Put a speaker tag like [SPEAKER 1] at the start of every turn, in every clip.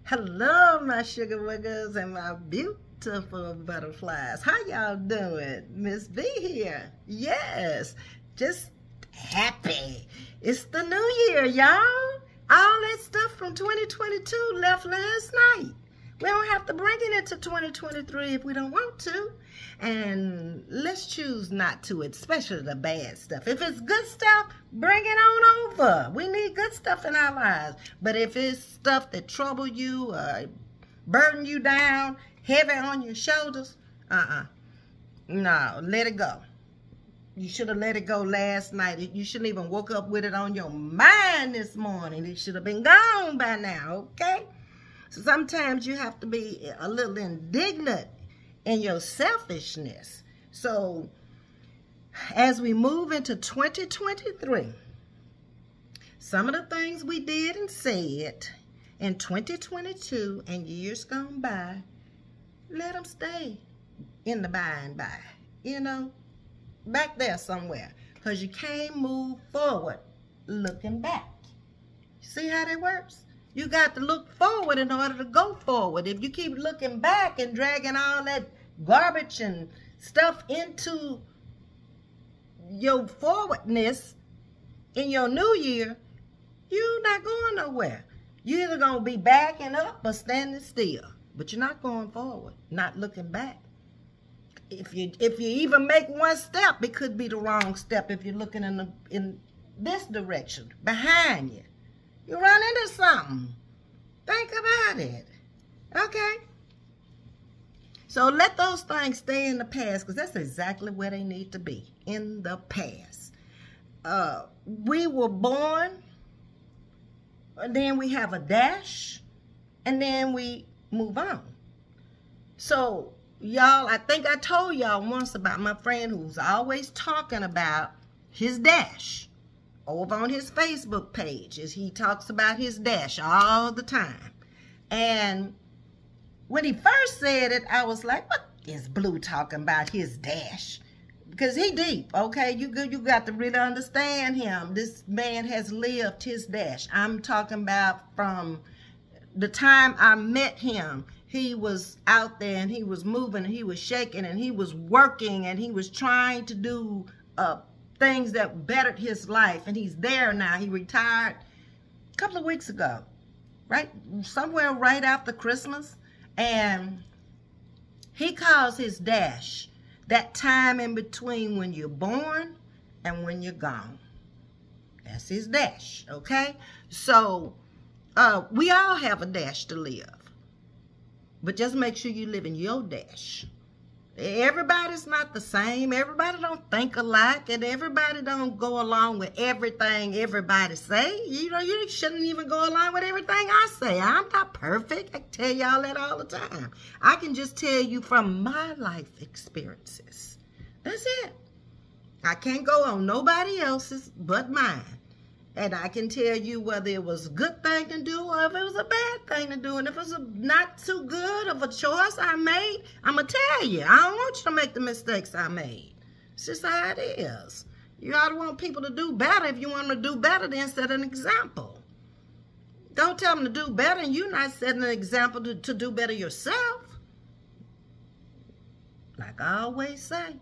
[SPEAKER 1] Hello, my sugar wiggers and my beautiful butterflies. How y'all doing? Ms.V here. Yes, just happy. It's the new year, y'all. All that stuff from 2022 left last night. We don't have to bring it into 2023 if we don't want to. And let's choose not to, especially the bad stuff. If it's good stuff, bring it on over. We need good stuff in our lives. But if it's stuff that trouble you, burden you down, heavy on your shoulders, no, let it go. You should have let it go last night. You shouldn't even woke up with it on your mind this morning. It should have been gone by now, okay? So sometimes you have to be a little indignant in your selfishness. So as we move into 2023, some of the things we did and said in 2022 and years gone by, let them stay in the by and by, you know, back there somewhere, because you can't move forward looking back. See how that works? You got to look forward in order to go forward. If you keep looking back and dragging all that garbage and stuff into your forwardness in your new year, you're not going nowhere. You're either going to be backing up or standing still, but you're not going forward, not looking back. If you even make one step, it could be the wrong step if you're looking in this direction, behind you. You run into something. Think about it. Okay? So let those things stay in the past, because that's exactly where they need to be, in the past. We were born, and then we have a dash, and then we move on. So, y'all, I think I told y'all once about my friend who's always talking about his dash. Over on his Facebook page, as he talks about his dash all the time. And when he first said it, I was like, what is Blue talking about his dash? Because he deep, okay? You got to really understand him. This man has lived his dash. I'm talking about from the time I met him. He was out there and he was moving and he was shaking and he was working and he was trying to do things that bettered his life, and he's there now. He retired a couple of weeks ago, right? Somewhere right after Christmas. And he calls his dash that time in between when you're born and when you're gone. That's his dash, okay? So we all have a dash to live, but just make sure you live in your dash. Everybody's not the same. Everybody don't think alike, and everybody don't go along with everything everybody say. You know, you shouldn't even go along with everything I say. I'm not perfect. I tell y'all that all the time. I can just tell you from my life experiences. That's it. I can't go on nobody else's but mine. And I can tell you whether it was a good thing to do or if it was a bad thing to do. And if it was not too good of a choice I made, I'm going to tell you. I don't want you to make the mistakes I made. It's just how it is. You ought to want people to do better. If you want them to do better, then set an example. Don't tell them to do better and you're not setting an example to do better yourself. Like I always say,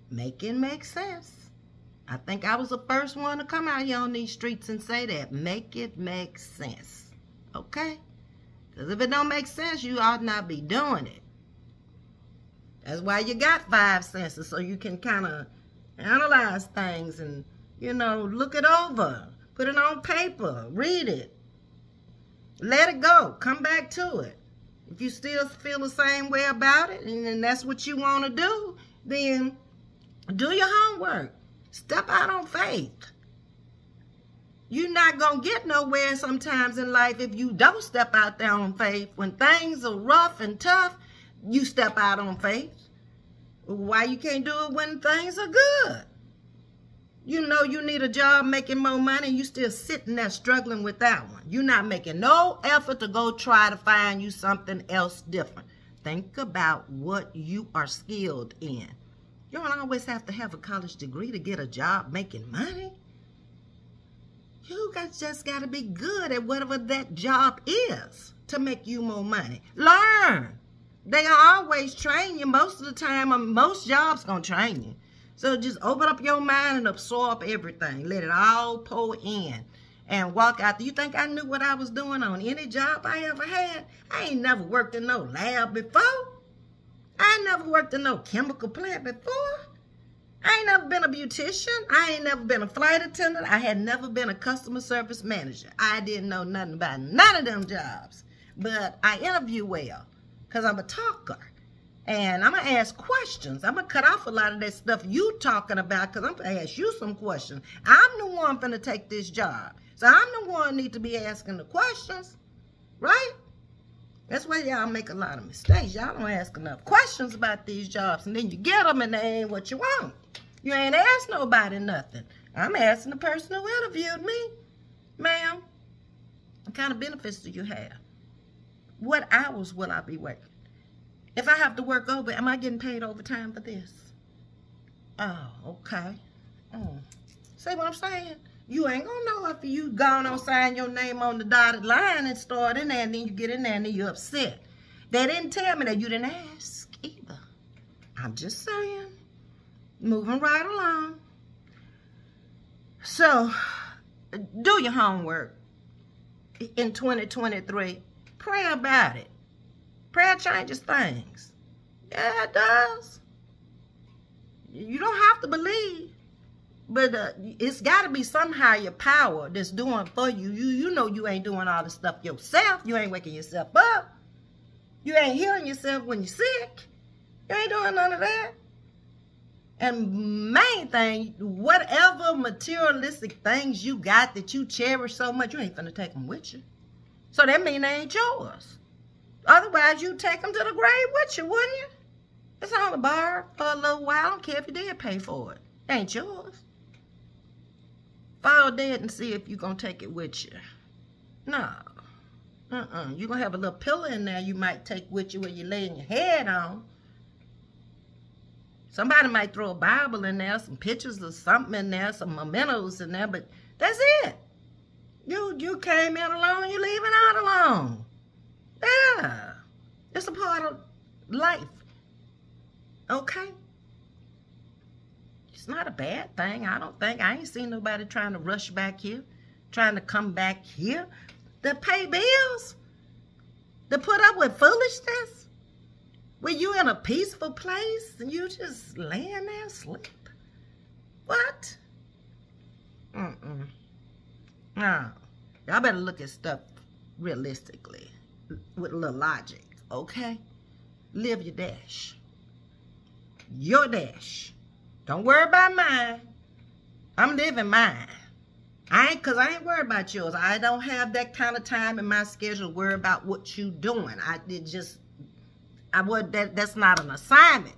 [SPEAKER 1] make it make sense. I think I was the first one to come out here on these streets and say that. Make it make sense. Okay? Because if it don't make sense, you ought not be doing it. That's why you got 5 senses, so you can kind of analyze things and, you know, look it over. Put it on paper. Read it. Let it go. Come back to it. If you still feel the same way about it and that's what you want to do, then do your homework. Step out on faith. You're not going to get nowhere sometimes in life if you don't step out there on faith. When things are rough and tough, you step out on faith. Why you can't do it when things are good? You know you need a job making more money, you still sitting there struggling with that one. You're not making no effort to go try to find you something else different. Think about what you are skilled in. You don't always have to have a college degree to get a job making money. You just got to be good at whatever that job is. to make you more money. Learn. They always train you. Most of the time, most jobs gonna train you. So just open up your mind and absorb everything. Let it all pour in and walk out. Do you think I knew what I was doing on any job I ever had? I ain't never worked in no lab before. I ain't never worked in no chemical plant before. I ain't never been a beautician. I ain't never been a flight attendant. I had never been a customer service manager. I didn't know nothing about none of them jobs. But I interview well because I'm a talker. And I'm going to ask questions. I'm going to cut off a lot of that stuff you talking about because I'm going to ask you some questions. I'm the one finna take this job. So I'm the one need to be asking the questions. Right? That's why y'all make a lot of mistakes. Y'all don't ask enough questions about these jobs. And then you get them and they ain't what you want. You ain't asked nobody nothing. I'm asking the person who interviewed me. Ma'am, what kind of benefits do you have? What hours will I be working? If I have to work over, am I getting paid overtime for this? Oh, okay. See what I'm saying? You ain't gonna know if you gone on sign your name on the dotted line and start in there, and then you get in there and then you're upset. They didn't tell me that. You didn't ask either. I'm just saying. Moving right along. So, do your homework in 2023. Pray about it. Prayer changes things. Yeah, it does. You don't have to believe. But it's got to be some higher power that's doing for you. You know you ain't doing all this stuff yourself. You ain't waking yourself up. You ain't healing yourself when you're sick. You ain't doing none of that. And main thing, whatever materialistic things you got that you cherish so much, you ain't finna take them with you. So that mean they ain't yours. Otherwise, you'd take them to the grave with you, wouldn't you? It's on the bar for a little while. I don't care if you did pay for it. It ain't yours. Fall dead and see if you're going to take it with you. No. You're going to have a little pillow in there you might take with you where you're laying your head on. Somebody might throw a Bible in there, some pictures or something in there, some mementos in there, but that's it. You came in alone, you're leaving out alone. Yeah. It's a part of life. Okay? It's not a bad thing, I don't think. I ain't seen nobody trying to rush back here, trying to come back here to pay bills, to put up with foolishness. Were you in a peaceful place and you just laying there asleep? What? No. Y'all better look at stuff realistically, with a little logic, okay? Live your dash. Your dash. Don't worry about mine. I'm living mine. Cause I ain't worried about yours. I don't have that kind of time in my schedule to worry about what you doing. That's not an assignment.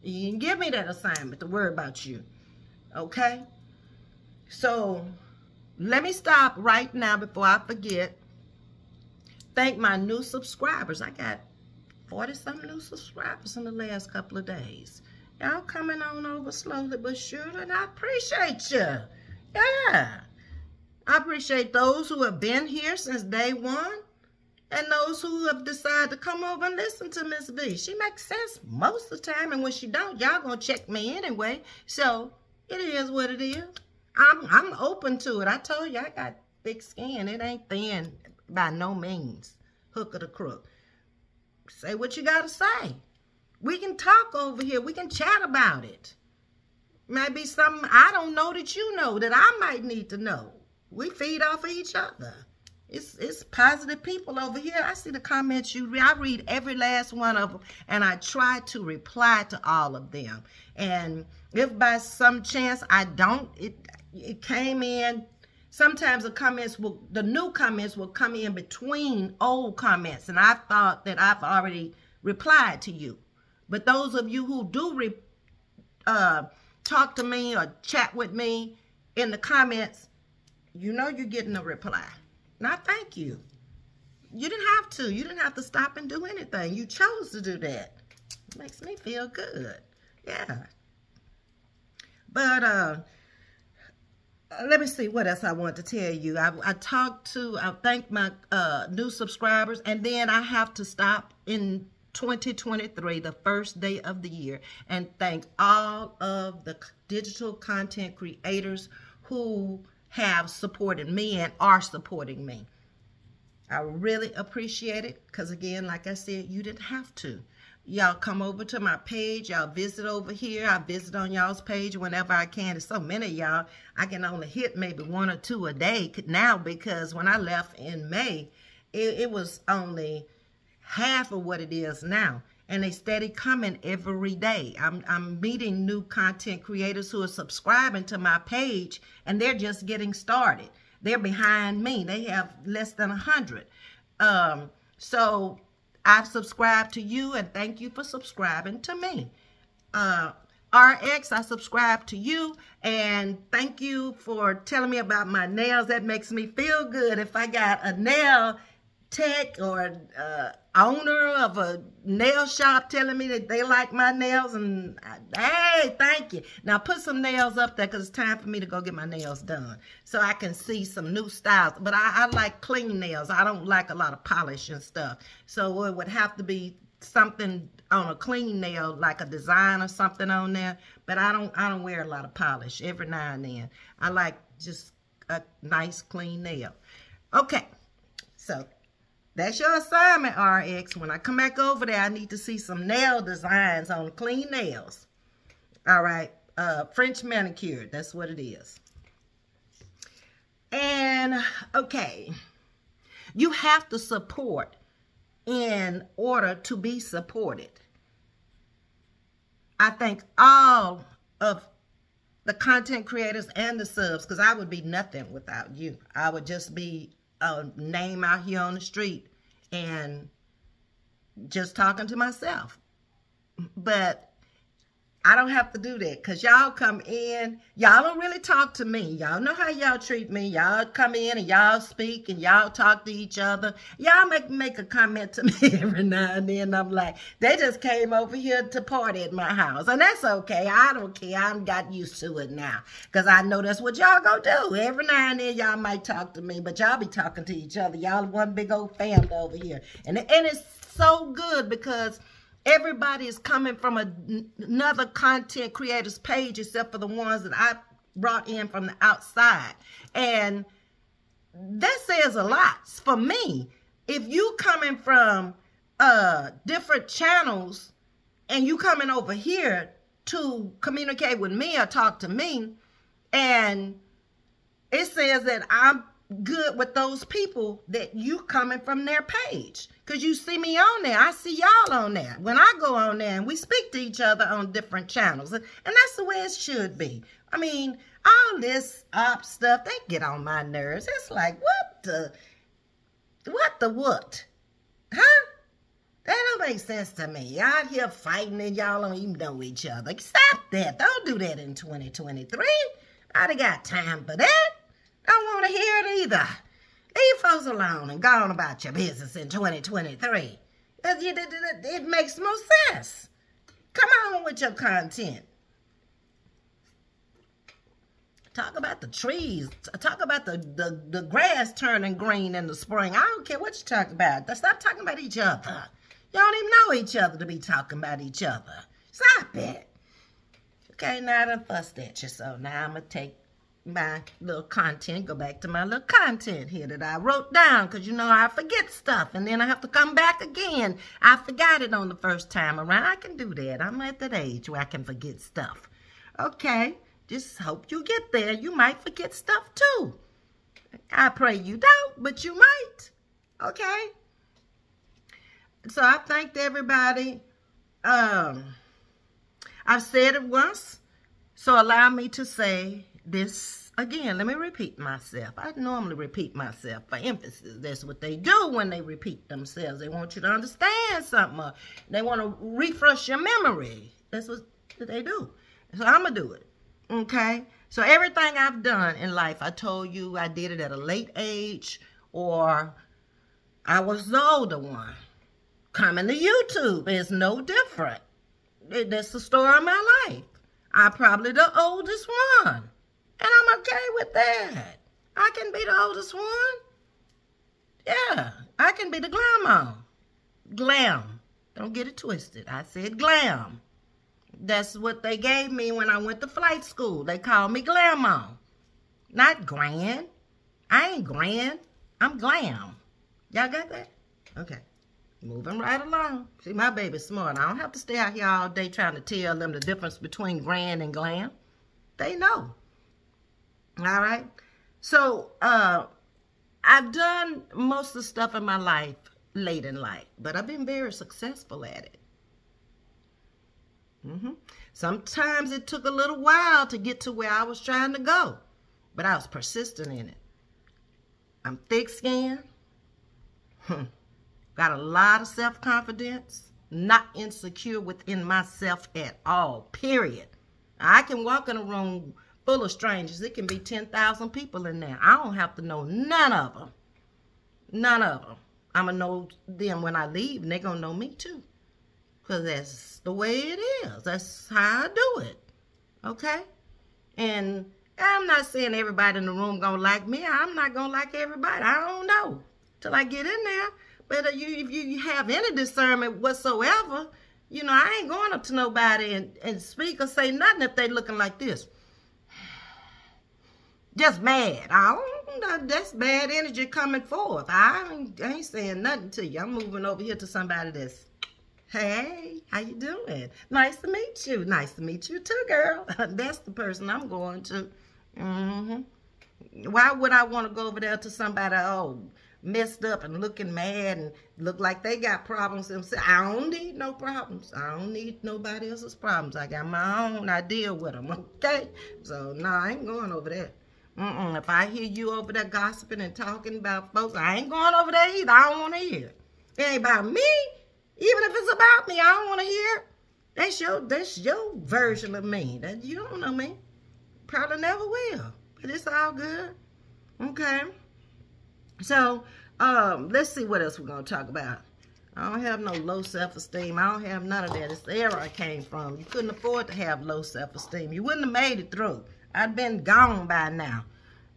[SPEAKER 1] You can give me that assignment to worry about you. Okay? So, let me stop right now before I forget. Thank my new subscribers. I got 40-some new subscribers in the last couple of days. Y'all coming on over slowly but surely, and I appreciate you. Yeah. I appreciate those who have been here since day one. And those who have decided to come over and listen to Ms.V. She makes sense most of the time. And when she don't, y'all gonna check me anyway. So, it is what it is. I'm open to it. I told you I got thick skin. It ain't thin by no means. Hook or the crook. Say what you gotta say. We can talk over here. We can chat about it. Maybe something I don't know that you know that I might need to know. We feed off of each other. It's positive people over here. I see the comments you read. I read every last one of them, and I try to reply to all of them. And if by some chance I don't, it came in. Sometimes the new comments will come in between old comments, and I thought that I've already replied to you. But those of you who do talk to me or chat with me in the comments, you know you're getting a reply. Now, thank you. You didn't have to. You didn't have to stop and do anything. You chose to do that. It makes me feel good. Yeah. But let me see what else I want to tell you. I thank my new subscribers, and then I have to stop in 2023, the first day of the year, and thank all of the digital content creators who have supported me and are supporting me. I really appreciate it because, again, like I said, you didn't have to. Y'all come over to my page. Y'all visit over here. I visit on y'all's page whenever I can. There's so many of y'all. I can only hit maybe 1 or 2 a day now, because when I left in May, it was only half of what it is now. And they steady coming every day. I'm meeting new content creators who are subscribing to my page, and they're just getting started. They're behind me. They have less than 100. So I've subscribed to you, and thank you for subscribing to me. RX, I subscribe to you, and thank you for telling me about my nails. That makes me feel good. If I got a nail tech or owner of a nail shop telling me that they like my nails, and hey, thank you. Now put some nails up there, because it's time for me to go get my nails done so I can see some new styles. But I like clean nails. I don't like a lot of polish and stuff, so it would have to be something on a clean nail, like a design or something on there. But I don't wear a lot of polish. Every now and then I like just a nice clean nail. Okay, so that's your assignment, RX. When I come back over there, I need to see some nail designs on clean nails. All right. French manicure. That's what it is. And, okay. You have to support in order to be supported. I thank all of the content creators and the subs, because I would be nothing without you. I would just be a name out here on the street and just talking to myself. But I don't have to do that, because y'all come in. Y'all don't really talk to me. Y'all know how y'all treat me. Y'all come in and y'all speak and y'all talk to each other. Y'all make a comment to me every now and then. I'm like, they just came over here to party at my house. And that's okay. I don't care. I've got used to it now, because I know that's what y'all gonna do. Every now and then y'all might talk to me, but y'all be talking to each other. Y'all one big old family over here. And it's so good, because everybody is coming from another content creator's page, except for the ones that I brought in from the outside. And that says a lot for me. If you coming from different channels and you coming over here to communicate with me or talk to me, and it says that I'm good with those people, that you coming from their page, because you see me on there. I see y'all on there when I go on there, and we speak to each other on different channels, and that's the way it should be. I mean, all this op stuff, they get on my nerves. It's like, what? Huh? That don't make sense to me. Y'all out here fighting and y'all don't even know each other. Stop that. Don't do that in 2023. I done got time for that. Don't want to hear it either. Leave folks alone and go on about your business in 2023. It makes no sense. Come on with your content. Talk about the trees. Talk about the grass turning green in the spring. I don't care what you talk about. Stop talking about each other. You don't even know each other to be talking about each other. Stop it. Okay, now I done fussed at you, so now I'm going to take my little content, go back to my little content here that I wrote down, because you know I forget stuff and then I have to come back again. I forgot it on the first time around. I can do that. I'm at that age where I can forget stuff. Okay, just hope you get there. You might forget stuff too. I pray you don't, but you might. Okay, so I thanked everybody. I've said it once, so allow me to say this again. Let me repeat myself. I normally repeat myself for emphasis. That's what they do when they repeat themselves. They want you to understand something, or they want to refresh your memory. That's what they do. So I'm going to do it. Okay? So everything I've done in life, I told you I did it at a late age, or I was the older one. Coming to YouTube is no different. That's the story of my life. I'm probably the oldest one. And I'm okay with that. I can be the oldest one. Yeah, I can be the grandma. Glam. Don't get it twisted. I said glam. That's what they gave me when I went to flight school. They called me grandma. Not grand. I ain't grand. I'm glam. Y'all got that? Okay. Moving right along. See, my baby's smart. I don't have to stay out here all day trying to tell them the difference between grand and glam. They know. All right? So, I've done most of the stuff in my life late in life, but I've been very successful at it. Sometimes it took a little while to get to where I was trying to go, but I was persistent in it. I'm thick-skinned. Got a lot of self-confidence. Not insecure within myself at all, period. I can walk in a room full of strangers. It can be 10,000 people in there. I don't have to know none of them. None of them. I'm going to know them when I leave, and they're going to know me too. Because that's the way it is. That's how I do it. Okay? And I'm not saying everybody in the room going to like me. I'm not going to like everybody. I don't know till I get in there. But if you have any discernment whatsoever, you know, I ain't going up to nobody and speak or say nothing if they looking like this. Just mad. That's bad energy coming forth. I ain't saying nothing to you. I'm moving over here to somebody that's, hey, how you doing? Nice to meet you. Nice to meet you too, girl. That's the person I'm going to. Why would I want to go over there to somebody, messed up and looking mad and look like they got problems themselves? I don't need no problems. I don't need nobody else's problems. I got my own. I deal with them, okay? So, no, I ain't going over there. If I hear you over there gossiping and talking about folks, I ain't going over there either. I don't want to hear it. It ain't about me. Even if it's about me, I don't want to hear it. That's your version of me. That you don't know me. Probably never will. But it's all good. Okay. So, let's see what else we're going to talk about. I don't have no low self-esteem. I don't have none of that. It's the era I came from. You couldn't afford to have low self-esteem. You wouldn't have made it through. I'd been gone by now.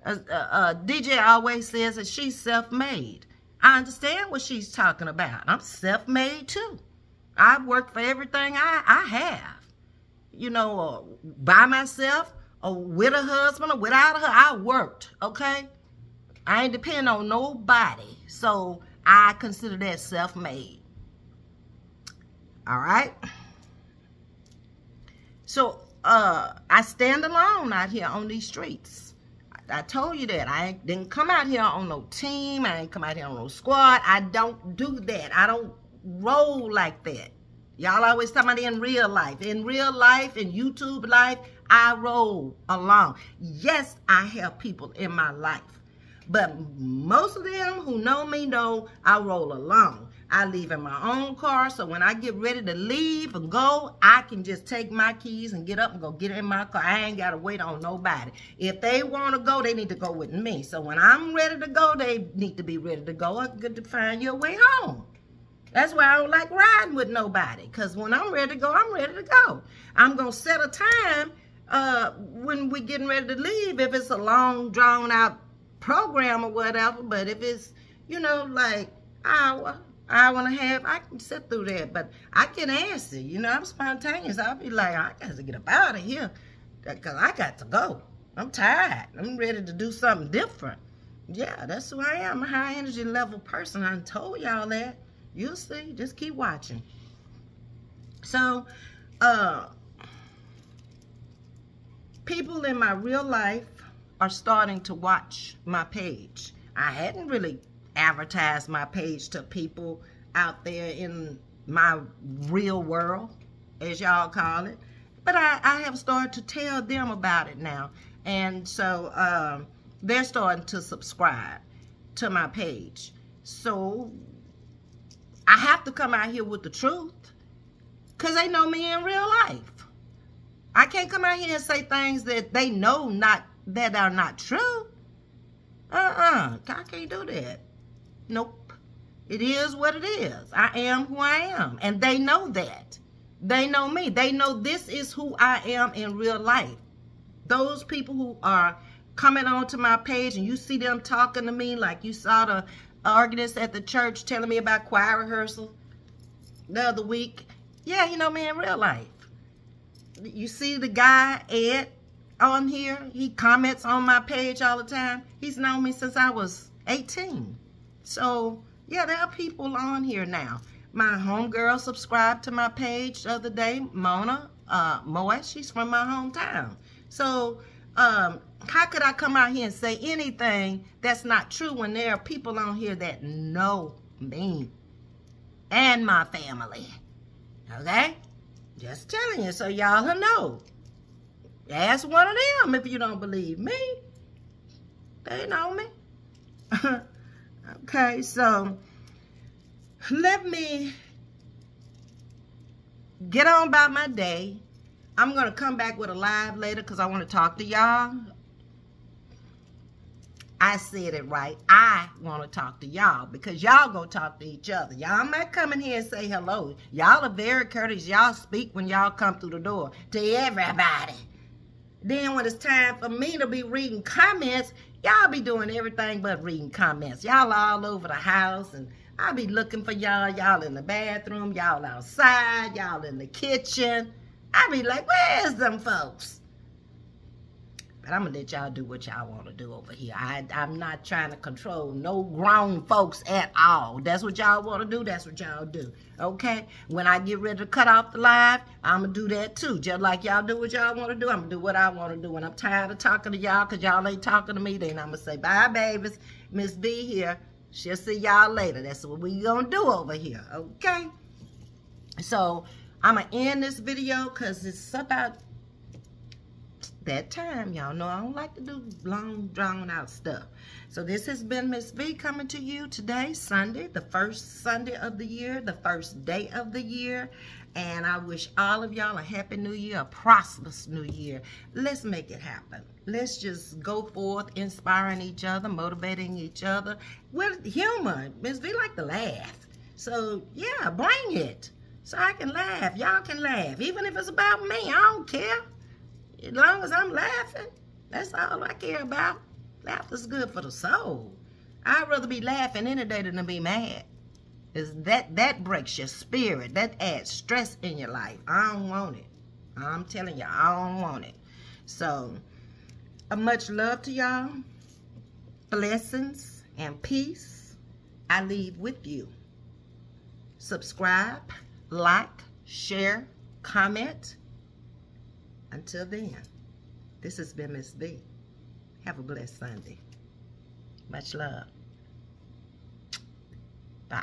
[SPEAKER 1] DJ always says that she's self-made. I understand what she's talking about. I'm self-made too. I've worked for everything I have. You know, by myself or with a husband or without a husband. I worked, okay? I ain't depend on nobody. So I consider that self-made. All right? So, I stand alone out here on these streets. I told you that. I didn't come out here on no team. I ain't come out here on no squad. I don't do that. I don't roll like that. Y'all always talking about in real life. In real life, in YouTube life, I roll along. Yes, I have people in my life. But most of them who know me know I roll along. I leave in my own car, so when I get ready to leave and go, I can just take my keys and get up and go get in my car. I ain't got to wait on nobody. If they want to go, they need to go with me. So when I'm ready to go, they need to be ready to go. I'm good to find your way home. That's why I don't like riding with nobody, because when I'm ready to go, I'm ready to go. I'm going to set a time when we're getting ready to leave, if it's a long, drawn-out program or whatever. But if it's, you know, like hour and a half, I can sit through that. But I can answer, you know, I'm spontaneous. I'll be like, I got to get up out of here because I got to go. I'm tired. I'm ready to do something different. Yeah, that's who I am. I'm a high energy level person. I told y'all that. You'll see. Just keep watching. So, people in my real life are starting to watch my page. I hadn't really advertised my page to people out there in my real world, as y'all call it. But I have started to tell them about it now. And so they're starting to subscribe to my page. So I have to come out here with the truth, because they know me in real life. I can't come out here and say things that they know that are not true. I can't do that. Nope. It is what it is. I am who I am. And they know that. They know me. They know this is who I am in real life. Those people who are coming onto my page and you see them talking to me like you saw the organist at the church telling me about choir rehearsal the other week. Yeah, he know me in real life. You see the guy, Ed, on here. He comments on my page all the time. He's known me since I was 18. So, yeah, there are people on here now. My homegirl subscribed to my page the other day, Mona Moas. She's from my hometown. So, how could I come out here and say anything that's not true when there are people on here that know me and my family? Okay? Just telling you so y'all will know. Ask one of them if you don't believe me. They know me. Okay, so let me get on about my day. I'm going to come back with a live later because I want to talk to y'all. I said it right. I want to talk to y'all because y'all go talk to each other. Y'all might come in here and say hello. Y'all are very courteous. Y'all speak when y'all come through the door to everybody. Then when it's time for me to be reading comments, y'all be doing everything but reading comments. Y'all all over the house, and I be looking for y'all. Y'all in the bathroom, y'all outside, y'all in the kitchen. I be like, where's them folks? But I'm going to let y'all do what y'all want to do over here. I'm not trying to control no grown folks at all. That's what y'all want to do. That's what y'all do. Okay? When I get ready to cut off the live, I'm going to do that too. Just like y'all do what y'all want to do, I'm going to do what I want to do. When I'm tired of talking to y'all because y'all ain't talking to me, then I'm going to say, bye, babies. Ms.V here. She'll see y'all later. That's what we going to do over here. Okay? So, I'm going to end this video because it's about that time. Y'all know I don't like to do long, drawn out stuff. So this has been Ms.V coming to you today, Sunday, the first Sunday of the year, the first day of the year. And I wish all of y'all a happy new year, a prosperous new year. Let's make it happen. Let's just go forth, inspiring each other, motivating each other with humor. Ms.V like to laugh. So yeah, bring it. So I can laugh. Y'all can laugh. Even if it's about me, I don't care. As long as I'm laughing, that's all I care about. Laughter's good for the soul. I'd rather be laughing any day than to be mad. That breaks your spirit. That adds stress in your life. I don't want it. I'm telling you, I don't want it. So, much love to y'all. Blessings and peace I leave with you. Subscribe, like, share, comment. Until then, this has been Ms.V. Have a blessed Sunday. Much love. Bye.